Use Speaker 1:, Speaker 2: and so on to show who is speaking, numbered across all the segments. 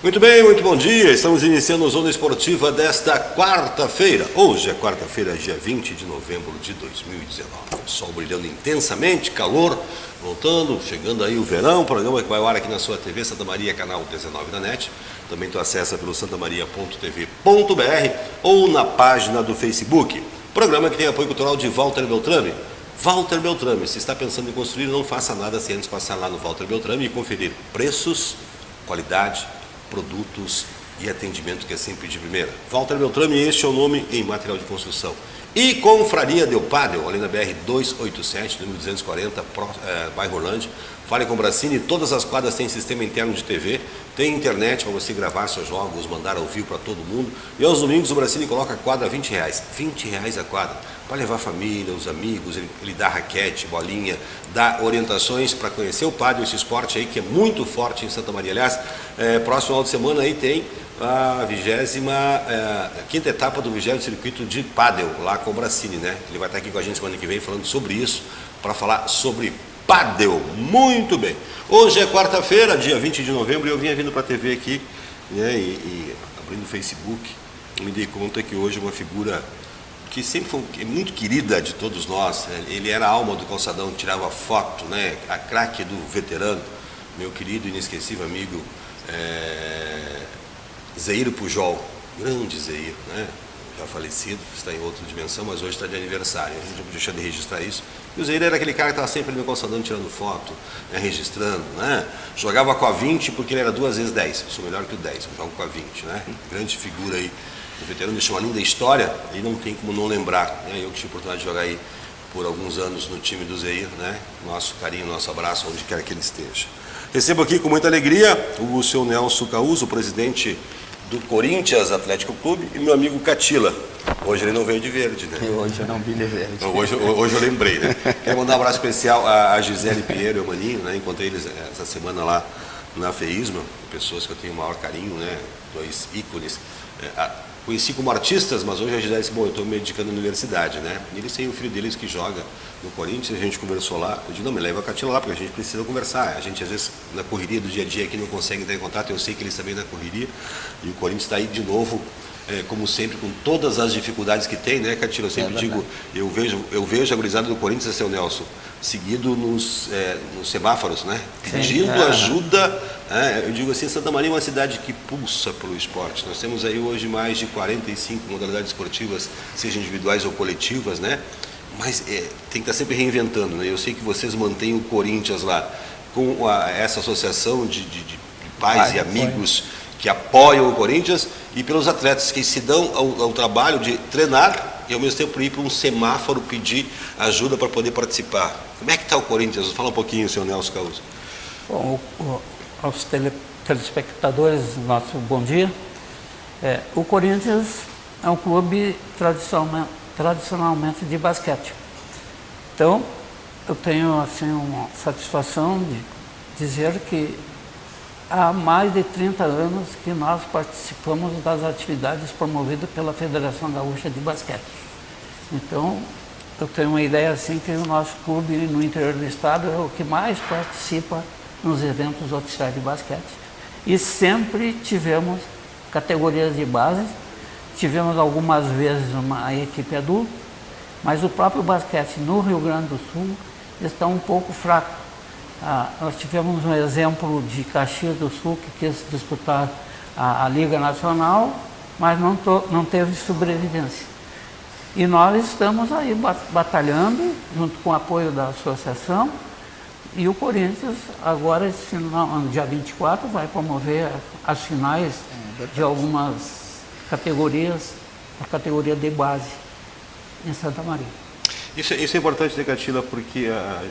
Speaker 1: Muito bem, muito bom dia. Estamos iniciando a Zona Esportiva desta quarta-feira. Hoje é quarta-feira, dia 20 de novembro de 2019. O sol brilhando intensamente, calor voltando, chegando aí o verão. Programa que vai ao ar aqui na sua TV Santa Maria, canal 19 da NET. Também tu acessa pelo santamaria.tv.br ou na página do Facebook. Programa que tem apoio cultural de Walter Beltrame. Walter Beltrame, se está pensando em construir, não faça nada sem antes passar lá no Walter Beltrame e conferir preços, qualidade, produtos e atendimento, que é sempre de primeira. Walter Beltrame, este é o nome em material de construção. E Confraria Del Padel, ali na BR 287, número 240, bairro Orlândia. Fale com o Bracini, todas as quadras têm sistema interno de TV, tem internet para você gravar seus jogos, mandar ao vivo para todo mundo. E aos domingos o Bracini coloca a quadra R$20, R$20 a quadra, para levar a família, os amigos, ele dá raquete, bolinha, dá orientações para conhecer o pádel, esse esporte aí que é muito forte em Santa Maria. Aliás, próximo final de semana aí tem a 25ª etapa do 20º circuito de pádel, lá com o Bracini, né? Ele vai estar aqui com a gente semana que vem falando sobre isso, para falar sobre pádel. Muito bem. Hoje é quarta-feira, dia 20 de novembro, e eu vinha vindo para a TV aqui, né, e abrindo o Facebook, me dei conta que hoje é uma figura que sempre foi muito querida de todos nós. Ele era a alma do calçadão, tirava foto, né? A craque do veterano, meu querido e inesquecível amigo Zeir Pujol, grande Zeir, né? Já falecido, está em outra dimensão, mas hoje está de aniversário. A gente não podia deixar de registrar isso. E o Zeir era aquele cara que estava sempre ali no calçadão tirando foto, né, registrando, né? Jogava com a 20 porque ele era 2 vezes 10. Eu sou melhor que o 10, eu jogo com a 20, né? Grande figura aí. O veterano deixou uma linda história e não tem como não lembrar, né? Eu que tive a oportunidade de jogar aí por alguns anos no time do Zeir, né? Nosso carinho, nosso abraço, onde quer que ele esteja. Recebo aqui com muita alegria o seu Nelson Causo, presidente do Corinthians Atlético Clube, e meu amigo Catila. Hoje ele não veio de verde, né?
Speaker 2: Hoje eu não vim de verde.
Speaker 1: Hoje eu lembrei, né? Quero mandar um abraço especial a Gisele Pinheiro e o Maninho, né? Encontrei eles essa semana lá na FEISMA, pessoas que eu tenho o maior carinho, né? Dois ícones. Conheci como artistas, mas hoje a Gisele disse, bom, eu estou me dedicando à universidade, né? E eles têm o filho deles que joga no Corinthians, a gente conversou lá. Eu digo, não, me leva a Catila lá, porque a gente precisa conversar. A gente, às vezes, na correria do dia a dia aqui não consegue entrar em contato, eu sei que eles também na correria. E o Corinthians está aí de novo, como sempre, com todas as dificuldades que tem, né, Catila? Eu sempre digo, eu vejo a gurizada do Corinthians, seu Nelson, seguido nos semáforos, né? Pedindo ajuda. Eu digo assim, Santa Maria é uma cidade que pulsa pelo esporte. Nós temos aí hoje mais de 45 modalidades esportivas, seja individuais ou coletivas, né? Mas tem que estar sempre reinventando, né? Eu sei que vocês mantêm o Corinthians lá com essa associação de pais e amigos que apoiam o Corinthians, e pelos atletas que se dão ao trabalho de treinar e ao mesmo tempo ir para um semáforo pedir ajuda para poder participar. Como é que está o Corinthians? Fala um pouquinho, senhor Nelson Causo.
Speaker 2: Bom, aos telespectadores, nosso bom dia. O Corinthians é um clube tradicionalmente de basquete. Então, eu tenho assim uma satisfação de dizer que há mais de 30 anos que nós participamos das atividades promovidas pela Federação Gaúcha de Basquete. Então, eu tenho uma ideia assim que o nosso clube no interior do estado é o que mais participa nos eventos oficiais de basquete. E sempre tivemos categorias de base, tivemos algumas vezes uma equipe adulta, mas o próprio basquete no Rio Grande do Sul está um pouco fraco. Nós tivemos um exemplo de Caxias do Sul que quis disputar a Liga Nacional, mas não teve sobrevivência. E nós estamos aí batalhando, junto com o apoio da associação, e o Corinthians agora, no dia 24, vai promover as finais de algumas categorias, a categoria de base em Santa Maria.
Speaker 1: Isso é importante, né, Catila, porque a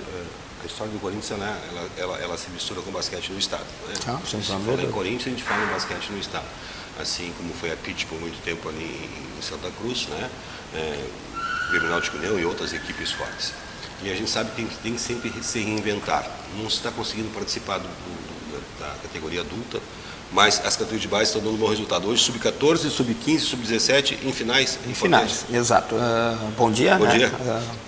Speaker 1: história do Corinthians, né, ela se mistura com o basquete no estado, né? Se fala em Corinthians, a gente fala em basquete no estado. Assim como foi a PIT por muito tempo ali em Santa Cruz, né? Grêmio Náutico União e outras equipes fortes. E a gente sabe que tem que sempre se reinventar. Não se está conseguindo participar da categoria adulta, mas as categorias de base estão dando um bom resultado. Hoje, sub-14, sub-15, sub-17, em finais.
Speaker 3: Em finais, exato. Bom dia.
Speaker 1: Bom dia.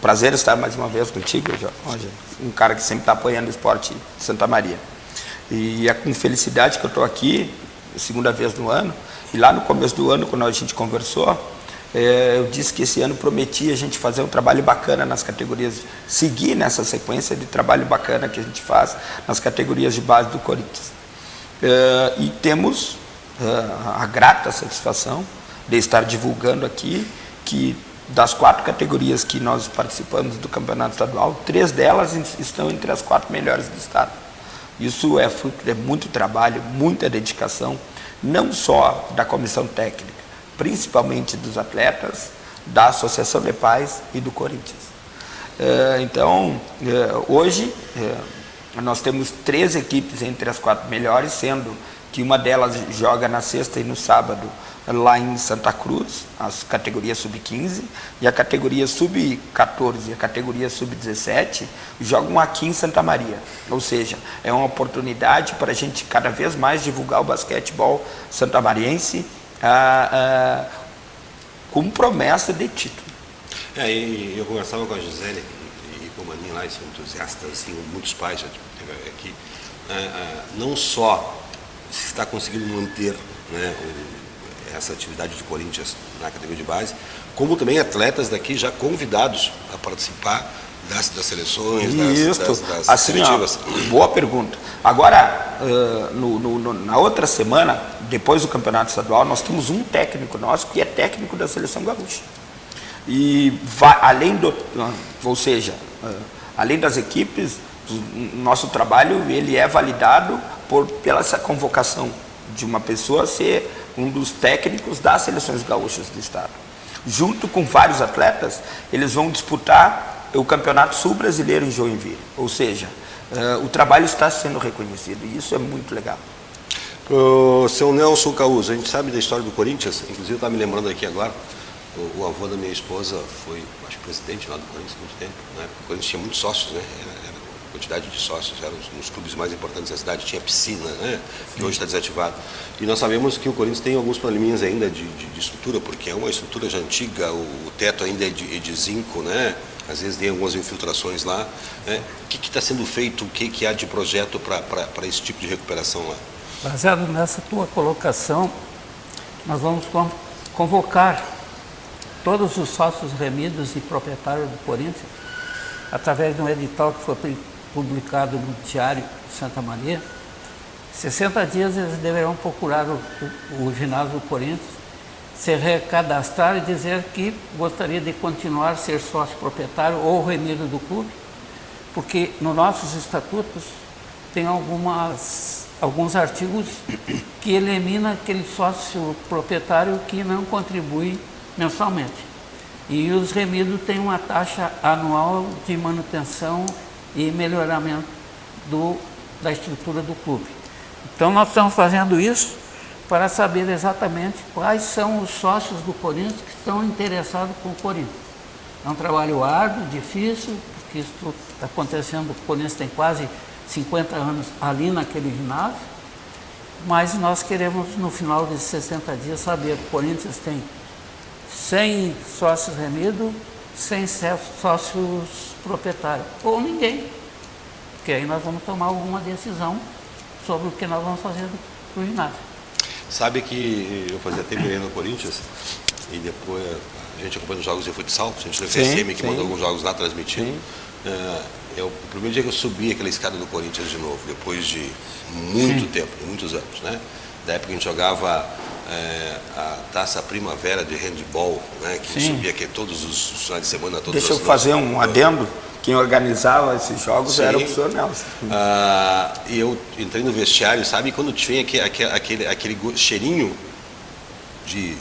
Speaker 3: Prazer estar mais uma vez contigo, Jorge. Um cara que sempre está apoiando o esporte de Santa Maria. E é com felicidade que eu estou aqui, segunda vez no ano, e lá no começo do ano, quando a gente conversou, eu disse que esse ano prometia a gente fazer um trabalho bacana nas categorias, seguir nessa sequência de trabalho bacana que a gente faz nas categorias de base do Corinthians. E temos a grata satisfação de estar divulgando aqui que das 4 categorias que nós participamos do campeonato estadual, 3 delas estão entre as 4 melhores do estado. Isso é fruto de muito trabalho, muita dedicação, não só da comissão técnica, principalmente dos atletas, da Associação de Pais e do Corinthians. Então, hoje, nós temos 3 equipes entre as 4 melhores, sendo que uma delas joga na sexta e no sábado, lá em Santa Cruz, as categorias sub-15, e a categoria sub-14 e a categoria sub-17 jogam aqui em Santa Maria. Ou seja, é uma oportunidade para a gente cada vez mais divulgar o basquetebol santamariense com promessa de título.
Speaker 1: E eu conversava com a Gisele e com o Maninho lá, são entusiastas, assim, muitos pais já aqui, não só se está conseguindo manter, né, essa atividade de Corinthians na categoria de base, como também atletas daqui já convidados a participar das seleções, das
Speaker 3: assim,
Speaker 1: seletivas.
Speaker 3: Boa pergunta. Agora, na outra semana, depois do campeonato estadual, nós temos um técnico nosso que é técnico da seleção gaúcha. E além das equipes, nosso trabalho ele é validado pela essa convocação de uma pessoa ser um dos técnicos das seleções gaúchas do estado. Junto com vários atletas, eles vão disputar o Campeonato Sul-Brasileiro em Joinville. Ou seja, o trabalho está sendo reconhecido e isso é muito legal.
Speaker 1: Seu Nelson Causo, a gente sabe da história do Corinthians, inclusive eu estava me lembrando aqui agora, o avô da minha esposa foi, acho que presidente lá do Corinthians há muito tempo, né? O Corinthians tinha muitos sócios, né? Era quantidade de sócios, eram os clubes mais importantes da cidade, tinha piscina, né? Que hoje está desativado. E nós sabemos que o Corinthians tem alguns probleminhas ainda de estrutura, porque é uma estrutura já antiga, o teto ainda é de zinco, né? Às vezes tem algumas infiltrações lá. Né? O que está sendo feito, o que há de projeto para esse tipo de recuperação lá?
Speaker 2: Baseado nessa tua colocação, nós vamos convocar todos os sócios remidos e proprietários do Corinthians, através de um edital que foi publicado no Diário de Santa Maria. 60 dias eles deverão procurar o ginásio do Corinthians, se recadastrar e dizer que gostaria de continuar a ser sócio proprietário ou remido do clube, porque nos nossos estatutos tem alguns artigos que eliminam aquele sócio proprietário que não contribui mensalmente. E os remidos têm uma taxa anual de manutenção e melhoramento da estrutura do clube. Então nós estamos fazendo isso para saber exatamente quais são os sócios do Corinthians que estão interessados com o Corinthians. É um trabalho árduo, difícil, porque isso está acontecendo, o Corinthians tem quase 50 anos ali naquele ginásio, mas nós queremos no final de 60 dias saber que o Corinthians tem 100 sócios remidos, 100 sócios proprietários, ou ninguém, porque aí nós vamos tomar alguma decisão sobre o que nós vamos fazer no ginásio.
Speaker 1: Sabe que eu fazia TBE no Corinthians e depois a gente acompanha os jogos de futsal, a gente do FSM que mandou alguns jogos lá transmitindo. O primeiro dia que eu subi aquela escada do Corinthians de novo, depois de muito tempo, de muitos anos, né? Da época que a gente jogava a Taça Primavera de handball, né? Que subia aqui todos os finais de semana, todas
Speaker 3: Deixa eu fazer um adendo. Quem organizava esses jogos era o professor Nelson.
Speaker 1: E eu entrei no vestiário, sabe? E quando tinha aquele cheirinho de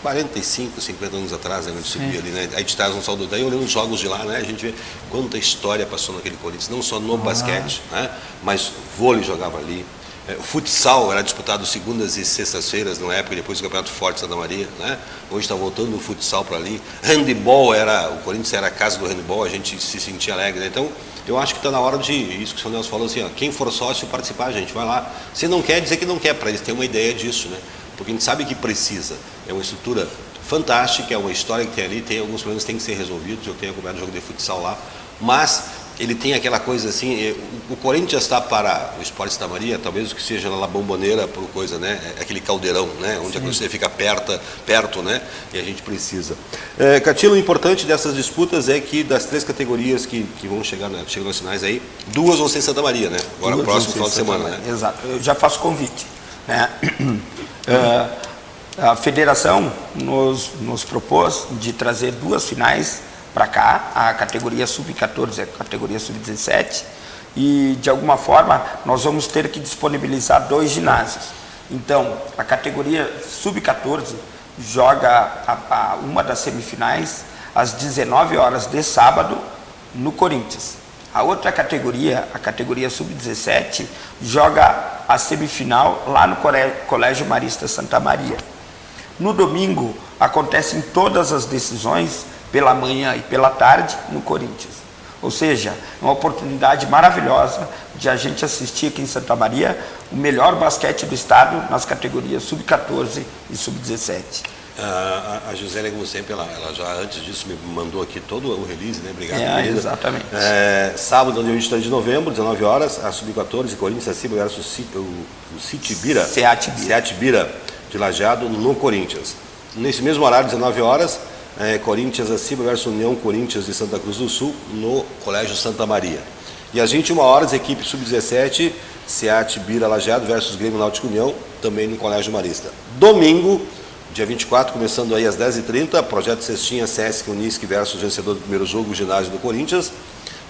Speaker 1: 45, 50 anos atrás, né, a gente subia ali, né? Aí te traz um saldo daí, olhando os jogos de lá, né? A gente vê quanta história passou naquele Corinthians, não só no basquete, né? Mas vôlei jogava ali. O futsal era disputado segundas e sextas-feiras, na época, depois do Campeonato Forte de Santa Maria, né? Hoje está voltando o futsal para ali. Handball, o Corinthians era a casa do handball, a gente se sentia alegre, né? Então, eu acho que está na hora de, isso que o senhor Nelson falou assim, ó, quem for sócio participar, gente, vai lá. Se não quer, dizer que não quer, para eles terem uma ideia disso, né? Porque a gente sabe que precisa. É uma estrutura fantástica, é uma história que tem ali, tem alguns problemas que têm que ser resolvidos. Eu tenho acompanhado o jogo de futsal lá, mas ele tem aquela coisa assim, o Corinthians está para o Esporte Santa Maria, talvez o que seja na La Bombonera, por coisa, né? Aquele caldeirão, né? Onde a Cruzeiro fica perto, né? E a gente precisa. Catilo, o importante dessas disputas é que das 3 categorias que vão chegar nas finais aí, 2 vão ser em Santa Maria, né? Agora o próximo final de semana, né?
Speaker 3: Exato, eu já faço convite, né? A federação nos propôs de trazer 2 finais para cá, a categoria sub-14 e a categoria sub-17, e de alguma forma nós vamos ter que disponibilizar 2 ginásios. Então, a categoria sub-14 joga uma das semifinais às 19 horas de sábado no Corinthians. A outra categoria, a categoria sub-17, joga a semifinal lá no Colégio Marista Santa Maria. No domingo acontecem todas as decisões pela manhã e pela tarde no Corinthians. Ou seja, é uma oportunidade maravilhosa de a gente assistir aqui em Santa Maria o melhor basquete do estado nas categorias sub-14 e sub-17.
Speaker 1: A Gisele, como sempre, ela já antes disso me mandou aqui todo o release, né? Obrigado.
Speaker 3: Exatamente.
Speaker 1: Sábado, dia 23 de novembro, 19 horas, a sub-14, Corinthians acima versus o Citibira, Seat Bira de Lajeado, no Corinthians. Nesse mesmo horário, 19 horas, Corinthians acima versus União Corinthians de Santa Cruz do Sul, no Colégio Santa Maria. E às 21 horas, equipe sub-17, Seat Bira Lajeado versus Grêmio Náutico União, também no Colégio Marista. Domingo, dia 24, começando aí às 10h30, Projeto Cestinha, Sesc Unisque versus vencedor do primeiro jogo, o ginásio do Corinthians.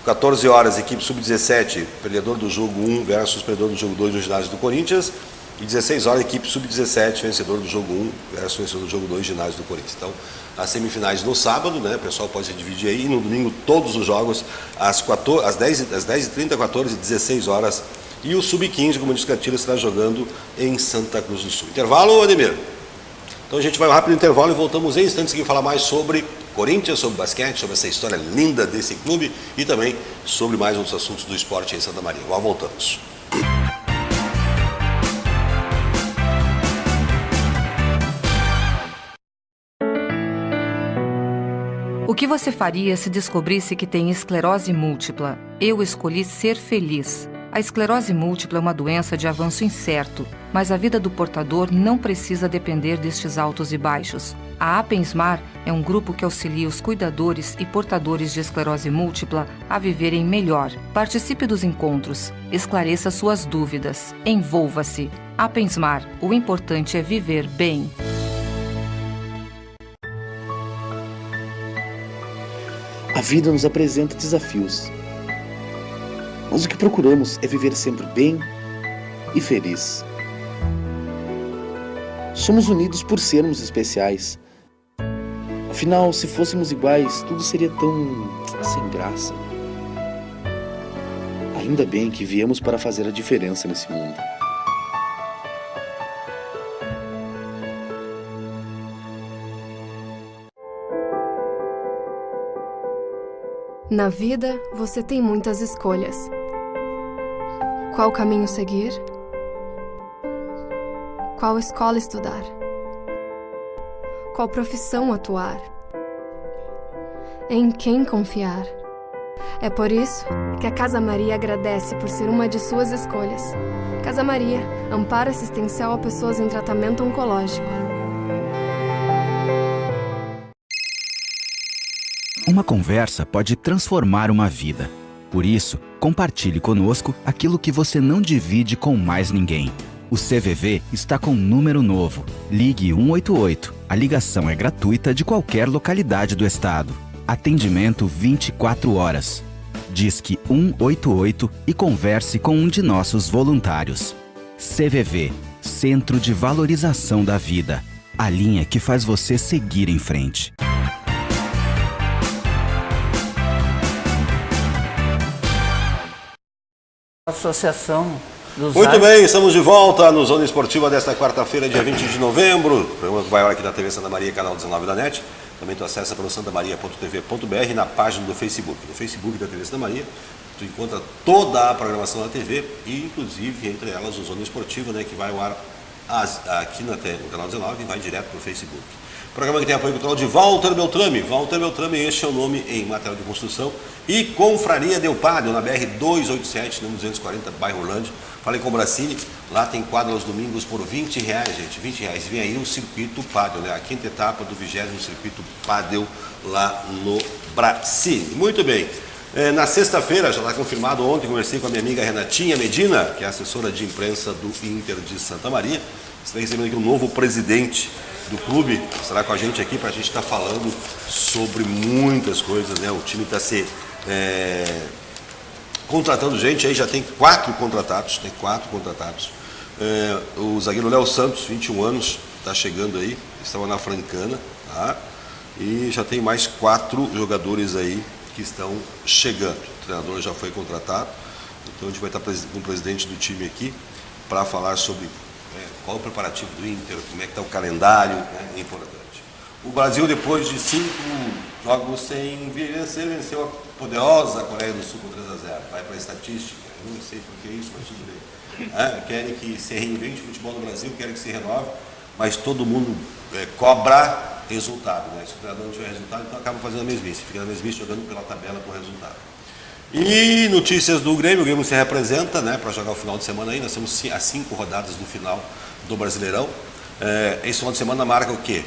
Speaker 1: 14 horas, equipe sub-17, perdedor do jogo 1 versus perdedor do jogo 2 no ginásio do Corinthians. E 16 horas, equipe sub-17, vencedor do jogo 1 versus vencedor do jogo 2, ginásio do Corinthians. Então, as semifinais no sábado, né? O pessoal pode se dividir aí. E no domingo, todos os jogos, às 10h30, 14 e 16 horas. E o sub-15, como disse Catila, estará jogando em Santa Cruz do Sul. Intervalo, Ademir? Então a gente vai um rápido intervalo e voltamos em instantes aqui falar mais sobre Corinthians, sobre basquete, sobre essa história linda desse clube e também sobre mais outros assuntos do esporte em Santa Maria. Agora voltamos.
Speaker 4: O que você faria se descobrisse que tem esclerose múltipla? Eu escolhi ser feliz. A esclerose múltipla é uma doença de avanço incerto, mas a vida do portador não precisa depender destes altos e baixos. A Apensmar é um grupo que auxilia os cuidadores e portadores de esclerose múltipla a viverem melhor. Participe dos encontros, esclareça suas dúvidas, envolva-se. Apensmar, o importante é viver bem.
Speaker 5: A vida nos apresenta desafios, mas o que procuramos é viver sempre bem e feliz. Somos unidos por sermos especiais. Afinal, se fôssemos iguais, tudo seria tão sem graça. Ainda bem que viemos para fazer a diferença nesse mundo.
Speaker 6: Na vida, você tem muitas escolhas. Qual caminho seguir? Qual escola estudar? Qual profissão atuar? Em quem confiar? É por isso que a Casa Maria agradece por ser uma de suas escolhas. Casa Maria, amparo assistencial a pessoas em tratamento oncológico.
Speaker 7: Uma conversa pode transformar uma vida. Por isso, compartilhe conosco aquilo que você não divide com mais ninguém. O CVV está com um número novo. Ligue 188. A ligação é gratuita de qualquer localidade do estado. Atendimento 24 horas. Disque 188 e converse com um de nossos voluntários. CVV, Centro de Valorização da Vida. A linha que faz você seguir em frente.
Speaker 2: Associação dos
Speaker 1: Muito bem, estamos de volta no Zona Esportiva desta quarta-feira, dia 20 de novembro. O programa vai aqui na TV Santa Maria, canal 19 da NET. Também tu acessa pelo santamaria.tv.br na página do Facebook. No Facebook da TV Santa Maria, tu encontra toda a programação da TV e, inclusive, entre elas, o Zona Esportiva, né, que vai ao ar aqui no canal 19 e vai direto para o Facebook. Programa que tem apoio cultural de Walter Beltrame. Walter Beltrame, este é o nome em material de construção. E Confraria Del Padre, na BR 287, número 240, bairro Orlândia. Falei com o Bracini, lá tem quadro aos domingos por R$20, gente, R$20. Vem aí o circuito Pádel, né? A quinta etapa do 20º circuito Pádel lá no Bracini. Muito bem. Na sexta-feira, já está confirmado, ontem conversei com a minha amiga Renatinha Medina, que é assessora de imprensa do Inter de Santa Maria. Está recebendo aqui um novo presidente do clube, estará com a gente aqui para a gente estar falando sobre muitas coisas, né? O time está se contratando gente, aí já tem 4 contratados, o zagueiro Léo Santos, 21 anos, está chegando aí, estava na Francana, tá? E já tem mais 4 jogadores aí que estão chegando. O treinador já foi contratado, então a gente vai estar com o presidente do time aqui para falar sobre qual é o preparativo do Inter, como é que está o calendário, né? É importante. O Brasil, depois de 5 jogos sem vencer, venceu a poderosa Coreia do Sul por 3-0. Vai para a estatística, eu não sei por que isso, mas tudo bem. Querem que se reinvente o futebol no Brasil, querem que se renove, mas todo mundo cobra resultado, né? Se o treinador não tiver resultado, então acaba fazendo a mesmice, fica na mesmice jogando pela tabela por resultado. E notícias do Grêmio, o Grêmio se representa, né, para jogar o final de semana aí, nós temos as 5 rodadas do final do Brasileirão. Esse final de semana marca o quê?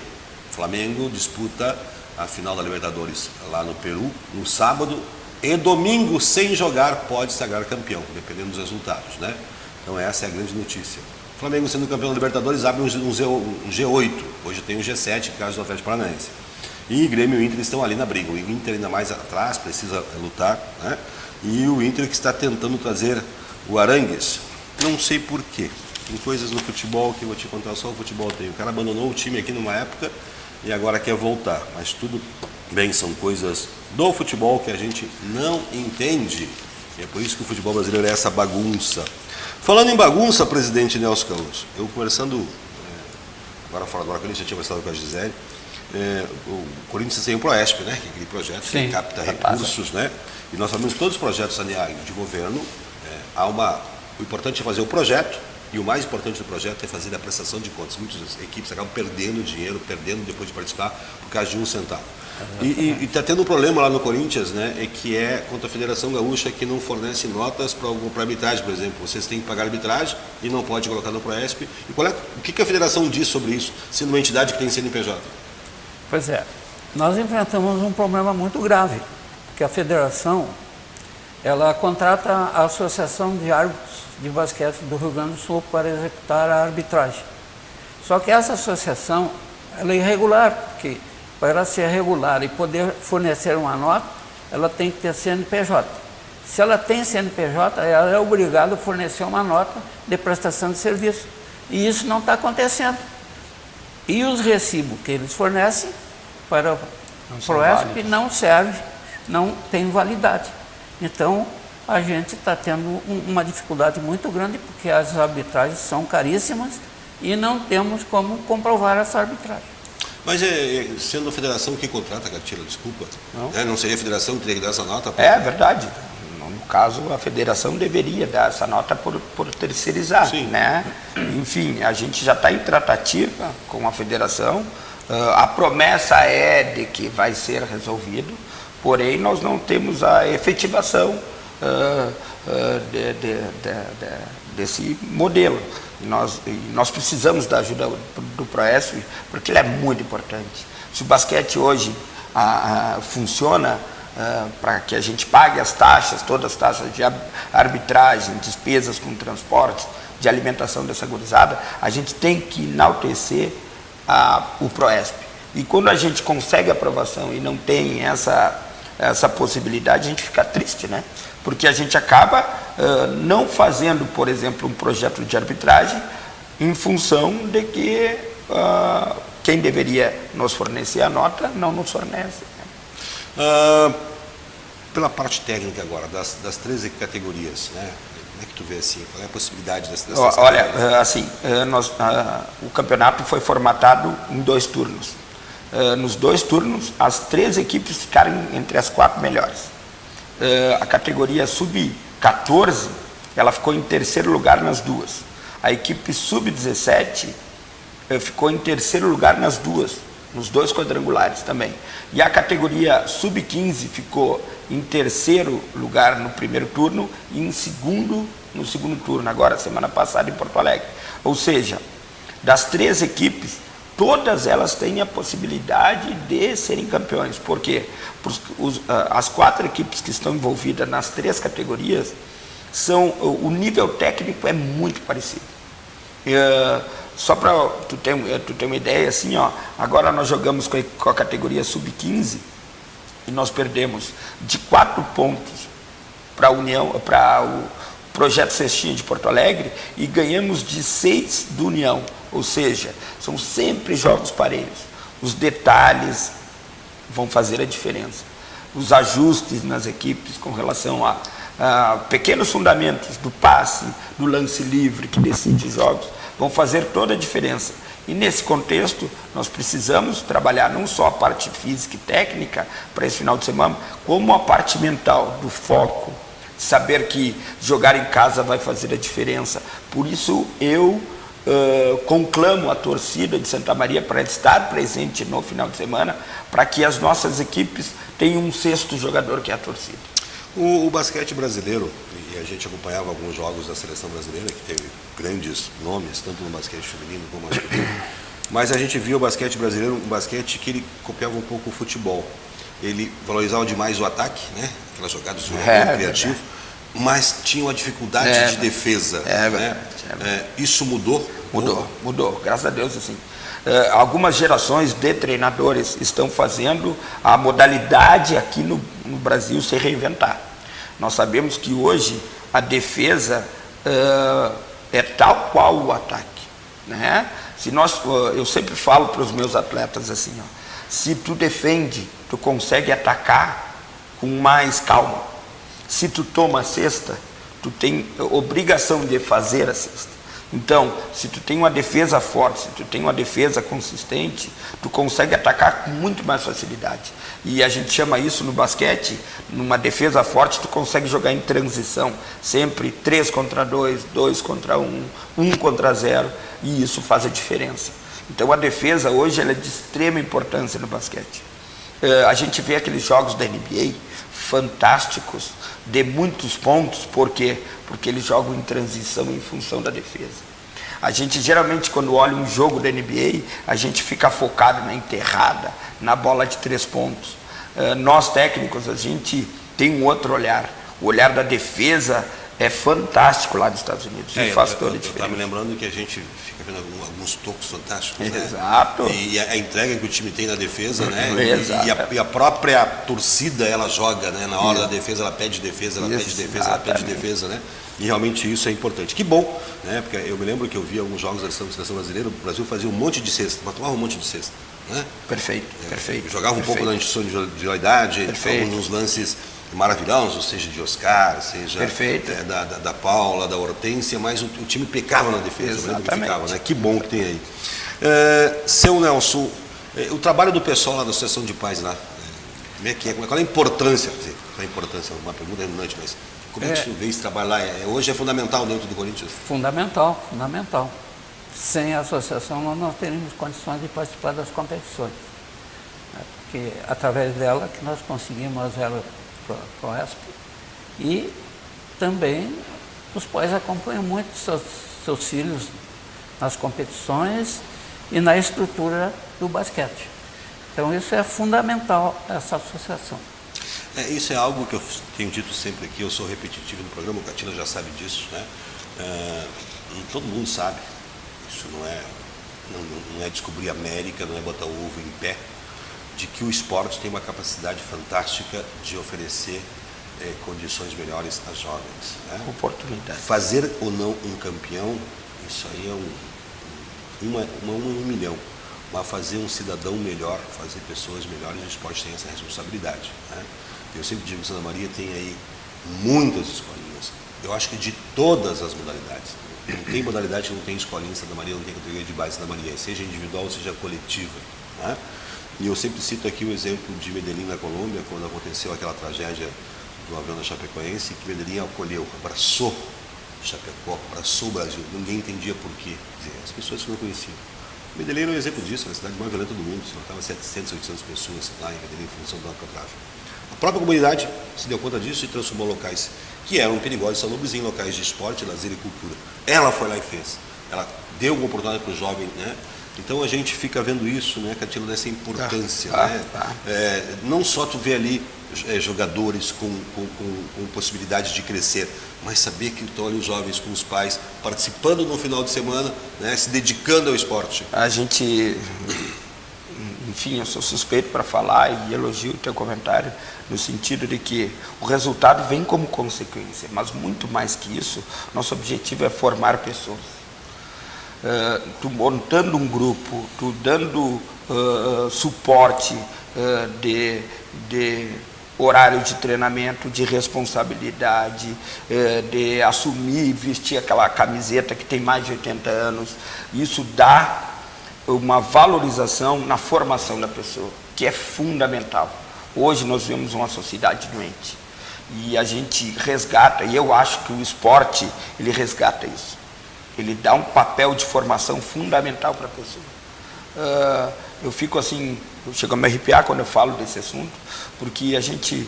Speaker 1: O Flamengo disputa a final da Libertadores lá no Peru, no sábado, e domingo, sem jogar, pode sagrar campeão, dependendo dos resultados, né? Então essa é a grande notícia. O Flamengo sendo campeão da Libertadores abre um G8, hoje tem um G7, caso do Atlético Paranaense. E Grêmio e o Inter estão ali na briga, o Inter ainda mais atrás, precisa lutar, né? E o Inter que está tentando trazer o Arangues, não sei porquê. Tem coisas no futebol que eu vou te contar, só o futebol tem. O cara abandonou o time aqui numa época e agora quer voltar. Mas tudo bem, são coisas do futebol que a gente não entende. E é por isso que o futebol brasileiro é essa bagunça. Falando em bagunça, presidente Nelson Campos, eu conversando, agora que ele já tinha conversado com a Gisele, o Corinthians tem o Proesp, né? Que é aquele projeto que capta recursos, né? E nós sabemos que todos os projetos de governo, o importante é fazer o projeto, e o mais importante do projeto é fazer a prestação de contas. Muitas equipes acabam perdendo dinheiro, perdendo depois de participar, por causa de 1 centavo. E está tendo um problema lá no Corinthians, né? Que é contra a Federação Gaúcha, que não fornece notas para arbitragem, por exemplo. Vocês têm que pagar arbitragem e não pode colocar no Proesp. E o que a Federação diz sobre isso, sendo uma entidade que tem CNPJ?
Speaker 2: Pois é, nós enfrentamos um problema muito grave, porque a Federação, ela contrata a Associação de Árbitros de Basquete do Rio Grande do Sul para executar a arbitragem. Só que essa associação, ela é irregular, porque para ela ser regular e poder fornecer uma nota, ela tem que ter CNPJ. Se ela tem CNPJ, ela é obrigada a fornecer uma nota de prestação de serviço. E isso não está acontecendo. E os recibos que eles fornecem para o Proesp não serve, não tem validade. Então, a gente está tendo uma dificuldade muito grande, porque as arbitragens são caríssimas e não temos como comprovar essa arbitragem.
Speaker 1: Mas sendo a federação que contrata, Gatila, desculpa, não seria a federação que teria que dar essa nota?
Speaker 3: É verdade. No caso, a federação deveria dar essa nota por terceirizar, né? Enfim, a gente já está em tratativa com a federação. A promessa é de que vai ser resolvido, porém nós não temos a efetivação desse modelo. Nós precisamos da ajuda do Proesp, porque ele é muito importante. Se o basquete hoje funciona para que a gente pague as taxas, todas as taxas de arbitragem, despesas com transporte, de alimentação dessa gurizada, a gente tem que enaltecer o Proesp. E quando a gente consegue aprovação e não tem essa possibilidade, a gente fica triste, né? Porque a gente acaba não fazendo, por exemplo, um projeto de arbitragem em função de que quem deveria nos fornecer a nota não nos fornece.
Speaker 1: Pela parte técnica agora, das 13 categorias, né? Como é que tu vê assim? Qual é a possibilidade dessas categorias?
Speaker 3: Olha, assim, o campeonato foi formatado em 2 turnos. Nos 2 turnos, as 3 equipes ficaram entre as 4 melhores. A categoria sub-14, ela ficou em 3º lugar nas 2. A equipe sub-17 ficou em 3º lugar nas 2. nos 2 quadrangulares também. E a categoria sub-15 ficou em 3º lugar no primeiro turno e em segundo no segundo turno, agora semana passada em Porto Alegre. Ou seja, das 3 equipes, todas elas têm a possibilidade de serem campeões. Por quê? As 4 equipes que estão envolvidas nas 3 categorias, o nível técnico é muito parecido. Só para tu ter uma ideia, assim, ó, agora nós jogamos com a categoria sub-15 e nós perdemos de 4 pontos para o Projeto Cestinha de Porto Alegre e ganhamos de 6 do União. Ou seja, são sempre jogos parelhos. Os detalhes vão fazer a diferença. Os ajustes nas equipes com relação a pequenos fundamentos do passe, do lance livre que decide os jogos, vão fazer toda a diferença. E nesse contexto, nós precisamos trabalhar não só a parte física e técnica para esse final de semana, como a parte mental, do foco, saber que jogar em casa vai fazer a diferença. Por isso eu conclamo a torcida de Santa Maria para estar presente no final de semana, para que as nossas equipes tenham um 6º jogador, que é a torcida.
Speaker 1: O basquete brasileiro, e a gente acompanhava alguns jogos da seleção brasileira, que teve grandes nomes, tanto no basquete feminino como masculino, mas a gente viu o basquete brasileiro, um basquete que ele copiava um pouco o futebol. Ele valorizava demais o ataque, né? Aquelas jogadas do criativo, mas tinha uma dificuldade de defesa. Isso mudou?
Speaker 3: Mudou, graças a Deus, assim. Algumas gerações de treinadores estão fazendo a modalidade aqui no Brasil se reinventar. Nós sabemos que hoje a defesa é tal qual o ataque, né? Eu sempre falo para os meus atletas assim, ó, se tu defende, tu consegue atacar com mais calma. Se tu toma a cesta, tu tem obrigação de fazer a cesta. Então, se tu tem uma defesa forte, se tu tem uma defesa consistente, tu consegue atacar com muito mais facilidade. E a gente chama isso no basquete, numa defesa forte, tu consegue jogar em transição, sempre 3 contra 2, 2 contra 1, 1 contra 0, e isso faz a diferença. Então a defesa hoje ela é de extrema importância no basquete. A gente vê aqueles jogos da NBA fantásticos, de muitos pontos. Por quê? Porque eles jogam em transição em função da defesa. A gente geralmente, quando olha um jogo da NBA, a gente fica focado na enterrada, na bola de 3 pontos. Nós técnicos, a gente tem um outro olhar. O olhar da defesa é fantástico lá nos Estados Unidos. Isso faz toda a diferença.
Speaker 1: Estava me lembrando que a gente fica vendo alguns tocos fantásticos,
Speaker 3: Exato.
Speaker 1: Né? E a entrega que o time tem na defesa, né?
Speaker 3: Exato.
Speaker 1: E a própria torcida, ela joga, né? Na hora da defesa, ela pede defesa, ela pede defesa, ela pede defesa, né? E realmente isso é importante. Que bom, né? Porque eu me lembro que eu vi alguns jogos da seleção brasileira, o Brasil fazia um monte de cesta, mas tomava um monte de cesta, né?
Speaker 3: Perfeito.
Speaker 1: Jogava um pouco na instituição de individualidade, alguns lances maravilhosos, seja de Oscar, seja da Paula, da Hortência, mas o time pecava na defesa, né? Que bom que tem aí. Seu Nelson, o trabalho do pessoal lá da Associação de Pais lá, como é que é? Qual é a importância? Quer dizer, qual é a importância? Uma pergunta redundante, mas como é que você vê esse trabalho lá? Hoje é fundamental dentro do Corinthians?
Speaker 2: Fundamental. Sem a associação nós não teríamos condições de participar das competições, né? Porque através dela que nós conseguimos a Zero Proesp, e também os pais acompanham muito seus filhos nas competições e na estrutura do basquete. Então isso é fundamental, essa associação.
Speaker 1: Isso é algo que eu tenho dito sempre aqui, eu sou repetitivo no programa, o Catila já sabe disso, né? Todo mundo sabe, isso não é descobrir a América, não é botar o ovo em pé, de que o esporte tem uma capacidade fantástica de oferecer condições melhores às jovens, né?
Speaker 3: Oportunidade.
Speaker 1: Fazer ou não um campeão, isso aí é um milhão. Mas fazer um cidadão melhor, fazer pessoas melhores, o esporte tem essa responsabilidade, né? Eu sempre digo que Santa Maria tem aí muitas escolinhas. Eu acho que de todas as modalidades. Não tem modalidade que não tem escolinha em Santa Maria, não tem categoria de base em Santa Maria, seja individual, seja coletiva, né? E eu sempre cito aqui o exemplo de Medellín, na Colômbia, quando aconteceu aquela tragédia do avião da Chapecoense, que Medellín acolheu, abraçou Chapecó, abraçou o Brasil. Ninguém entendia por quê. Quer dizer, as pessoas que não conheciam. Medellín é um exemplo disso, é a cidade mais violenta do mundo, se matava 700, 800 pessoas lá em Medellín em função do narcotráfico. A própria comunidade se deu conta disso e transformou locais que eram perigosos e salubres em locais de esporte, lazer e cultura. Ela foi lá e fez. Ela deu uma oportunidade para o jovem, né? Então a gente fica vendo isso, né, Catila, dessa importância, né? Não só tu vê ali jogadores com possibilidade de crescer, mas saber que estão ali os jovens com os pais participando no final de semana, né, se dedicando ao esporte.
Speaker 3: A gente, enfim, eu sou suspeito para falar e elogio o teu comentário no sentido de que o resultado vem como consequência, mas muito mais que isso, nosso objetivo é formar pessoas. Tu montando um grupo, tu dando suporte de horário de treinamento, de responsabilidade, de assumir e vestir aquela camiseta que tem mais de 80 anos, isso dá uma valorização na formação da pessoa, que é fundamental. Hoje nós vemos uma sociedade doente e a gente resgata, e eu acho que o esporte, ele resgata isso. Ele dá um papel de formação fundamental para a pessoa. Eu fico assim, eu chego a me arrepiar quando eu falo desse assunto, porque a gente,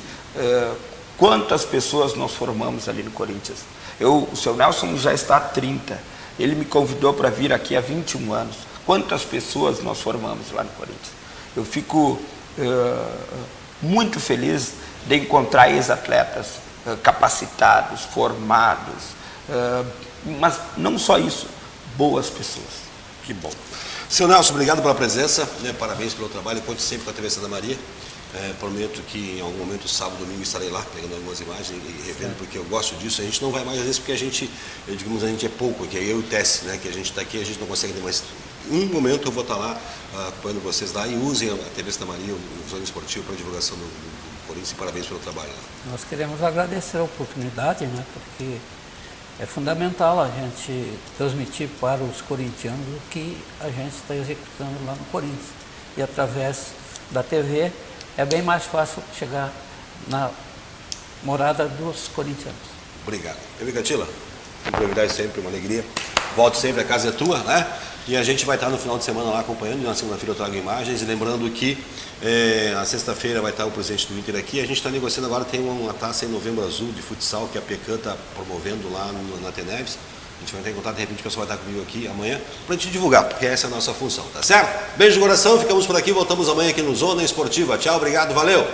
Speaker 3: quantas pessoas nós formamos ali no Corinthians? O seu Nelson já está há 30, ele me convidou para vir aqui há 21 anos. Quantas pessoas nós formamos lá no Corinthians? Eu fico muito feliz de encontrar ex-atletas capacitados, formados, mas não só isso, boas pessoas.
Speaker 1: Que bom. Seu Nelson, obrigado pela presença, né? Parabéns pelo trabalho, conte sempre com a TV Santa Maria. Prometo que em algum momento, sábado, domingo, estarei lá, pegando algumas imagens e revendo, porque eu gosto disso. A gente não vai mais às vezes porque a gente é pouco, que é eu e o Tess, né? Que a gente está aqui, a gente não consegue ter mais. Um momento eu vou estar lá, acompanhando vocês lá, e usem a TV Santa Maria, o Zona Esportivo, para a divulgação do Corinthians, e parabéns pelo trabalho.
Speaker 2: Nós queremos agradecer a oportunidade, né? Porque é fundamental a gente transmitir para os corintianos o que a gente está executando lá no Corinthians. E através da TV é bem mais fácil chegar na morada dos corintianos.
Speaker 1: Obrigado. Eu, Catila, uma prioridade sempre, uma alegria. Volte sempre, a casa é tua, né? E a gente vai estar no final de semana lá acompanhando, e na segunda-feira eu trago imagens, e lembrando que na sexta-feira vai estar o presidente do Inter aqui. A gente está negociando agora, tem uma taça em Novembro Azul de futsal que a Pecan está promovendo lá na Teneves. A gente vai entrar em contato, de repente o pessoal vai estar comigo aqui amanhã para a gente divulgar, porque essa é a nossa função, tá certo? Beijo de coração, ficamos por aqui, voltamos amanhã aqui no Zona Esportiva. Tchau, obrigado, valeu!